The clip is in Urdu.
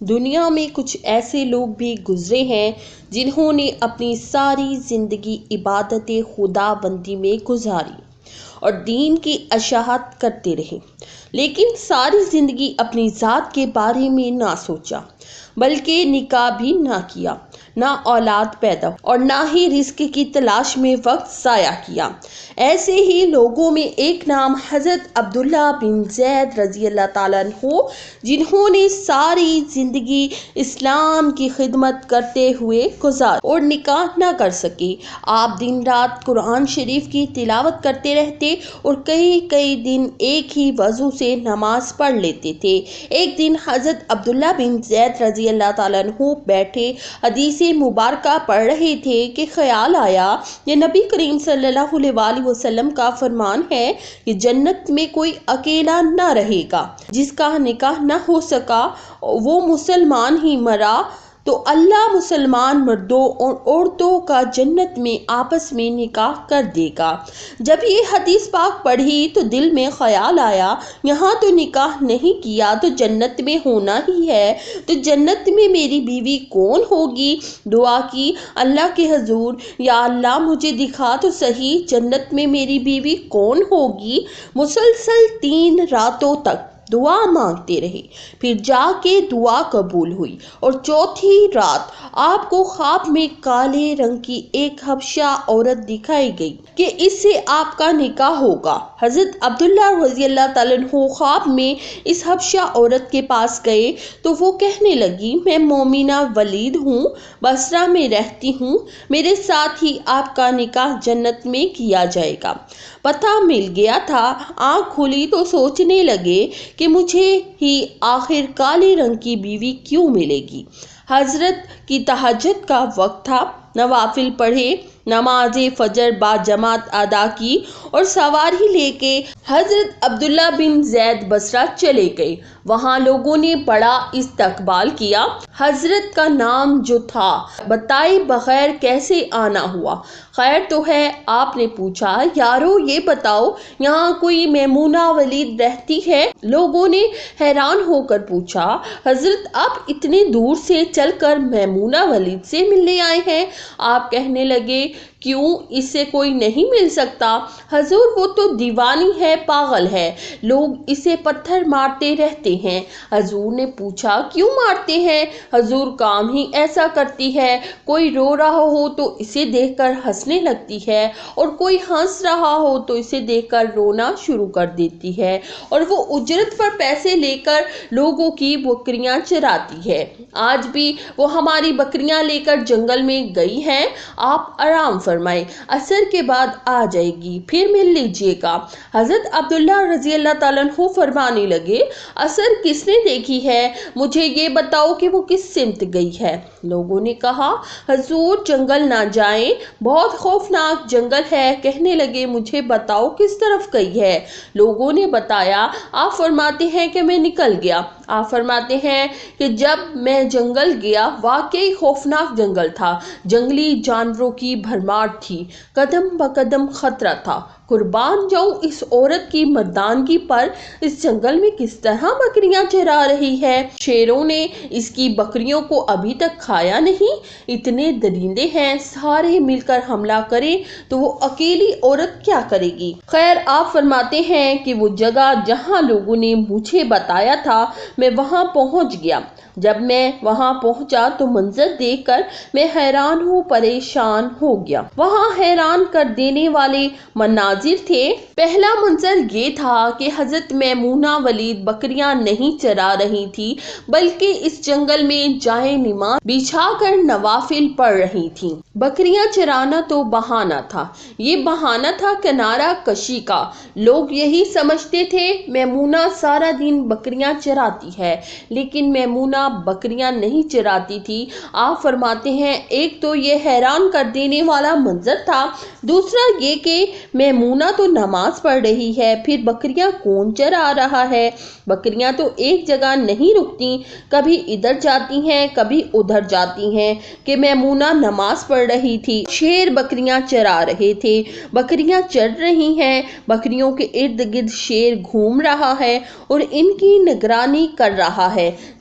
دنیا میں کچھ ایسے لوگ بھی گزرے ہیں جنہوں نے اپنی ساری زندگی عبادت خدا بندی میں گزاری اور دین کی اشاعت کرتے رہے، لیکن ساری زندگی اپنی ذات کے بارے میں نہ سوچا، بلکہ نکاح بھی نہ کیا، نہ اولاد پیدا اور نہ ہی رزق کی تلاش میں وقت ضائع کیا۔ ایسے ہی لوگوں میں ایک نام حضرت عبداللہ بن زید رضی اللہ تعالیٰ عنہ، جنہوں نے ساری زندگی اسلام کی خدمت کرتے ہوئے گزاری اور نکاح نہ کر سکے۔ آپ دن رات قرآن شریف کی تلاوت کرتے رہتے اور کئی دن ایک ہی وضو سے نماز پڑھ لیتے تھے۔ ایک دن حضرت عبداللہ بن زید رضی اللہ تعالیٰ عنہ بیٹھے حدیث مبارکہ پڑھ رہے تھے کہ خیال آیا یہ نبی کریم صلی اللہ علیہ وآلہ وسلم کا فرمان ہے کہ جنت میں کوئی اکیلا نہ رہے گا جس کا نکاح نہ ہو سکا، وہ مسلمان ہی مرا تو اللہ مسلمان مردوں اور عورتوں کا جنت میں آپس میں نکاح کر دے گا۔ جب یہ حدیث پاک پڑھی تو دل میں خیال آیا یہاں تو نکاح نہیں کیا تو جنت میں ہونا ہی ہے، تو جنت میں میری بیوی کون ہوگی؟ دعا کی اللہ کے حضور، یا اللہ مجھے دکھا تو صحیح جنت میں میری بیوی کون ہوگی۔ مسلسل 3 راتوں تک دعا مانگتے رہے، پھر جا کے دعا قبول ہوئی اور چوتھی رات آپ کو خواب میں کالے رنگ کی ایک حبشہ عورت دکھائی گئی کہ اس سے آپ کا نکاح ہوگا۔ حضرت عبداللہ رضی اللہ تعالیٰ عنہ خواب میں اس حبشہ عورت کے پاس گئے تو وہ کہنے لگی، میں مومنہ ولید ہوں، بصرہ میں رہتی ہوں، میرے ساتھ ہی آپ کا نکاح جنت میں کیا جائے گا۔ پتہ مل گیا تھا۔ آنکھ کھلی تو سوچنے لگے کہ مجھے ہی آخر کالے رنگ کی بیوی کیوں ملے گی۔ حضرت کی تہجد کا وقت تھا، نوافل پڑھے، نماز فجر با جماعت ادا کی اور سواری لے کے حضرت عبداللہ بن زید بصرہ چلے گئے۔ وہاں لوگوں نے بڑا استقبال کیا۔ حضرت کا نام جو تھا بتائے بغیر کیسے آنا ہوا؟ خیر تو ہے؟ آپ نے پوچھا، یارو یہ بتاؤ یہاں کوئی میمونہ ولید رہتی ہے؟ لوگوں نے حیران ہو کر پوچھا، حضرت آپ اتنے دور سے چل کر میمونہ ولید سے ملنے آئے ہیں؟ آپ کہنے لگے، کیوں اس سے کوئی نہیں مل سکتا؟ حضور وہ تو دیوانی ہے، پاگل ہے، لوگ اسے پتھر مارتے رہتے ہیں۔ حضور نے پوچھا، کیوں مارتے ہیں؟ حضور کام ہی ایسا کرتی ہے، کوئی رو رہا ہو تو اسے دیکھ کر ہنسنے لگتی ہے اور کوئی ہنس رہا ہو تو اسے دیکھ کر رونا شروع کر دیتی ہے، اور وہ اجرت پر پیسے لے کر لوگوں کی بکریاں چراتی ہے۔ آج بھی وہ ہماری بکریاں لے کر جنگل میں گئی ہیں، آپ آرام فرمائیں، عصر کے بعد آ جائے گی، پھر مل لیجیے گا۔ حضرت عبداللہ رضی اللہ تعالیٰ عنہ فرمانے لگے، عصر کس نے دیکھی ہے؟ مجھے یہ بتاؤ کہ وہ کس سمت گئی ہے؟ لوگوں نے کہا، حضور جنگل نہ جائیں، بہت خوفناک جنگل ہے۔ کہنے لگے، مجھے بتاؤ کس طرف گئی ہے؟ لوگوں نے بتایا۔ آپ فرماتے ہیں کہ میں نکل گیا۔ آپ فرماتے ہیں کہ جب میں جنگل گیا واقعی خوفناک جنگل تھا، جنگلی جانوروں کی بھرمار تھی، قدم بقدم خطرہ تھا۔ قربان جاؤں اس عورت کی مردانگی پر، اس جنگل میں کس طرح بکریاں چرا رہی ہے؟ شیروں نے اس کی بکریوں کو ابھی تک کھایا نہیں؟ اتنے درندے ہیں، سارے مل کر حملہ کریں تو وہ اکیلی عورت کیا کرے گی؟ خیر آپ فرماتے ہیں کہ وہ جگہ جہاں لوگوں نے مجھے بتایا تھا میں وہاں پہنچ گیا۔ جب میں وہاں پہنچا تو منظر دیکھ کر میں حیران پریشان ہو گیا۔ وہاں حیران کر دینے والے مناظر تھے۔ پہلا منظر یہ تھا کہ حضرت میمونہ ولید بکریاں نہیں چرا رہی تھی بلکہ اس جنگل میں جائے نماز بچھا کر نوافل پڑھ رہی تھی۔ بکریاں چرانا تو بہانہ تھا، یہ بہانہ تھا کنارہ کشی کا۔ لوگ یہی سمجھتے تھے میمونہ سارا دن بکریاں چراتی ہے، لیکن میمونہ بکریاں نہیں چراتی تھی۔ آپ فرماتے ہیں ایک تو یہ حیران کر دینے والا منظر تھا، دوسرا یہ کہ میمونہ تو نماز پڑھ رہی ہے، پھر بکریاں کون چرا رہا ہے؟ بکریاں تو ایک جگہ نہیں رکتی، کبھی ادھر جاتی ہیں کبھی ادھر جاتی ہیں کہ میمونہ نماز پڑھ رہی تھی، شیر بکریاں چرا رہے تھے، بکریاں چر رہی ہیں، بکریوں کے ارد گرد شیر گھوم رہا ہے اور ان کی نگرانی کر رہا ہے۔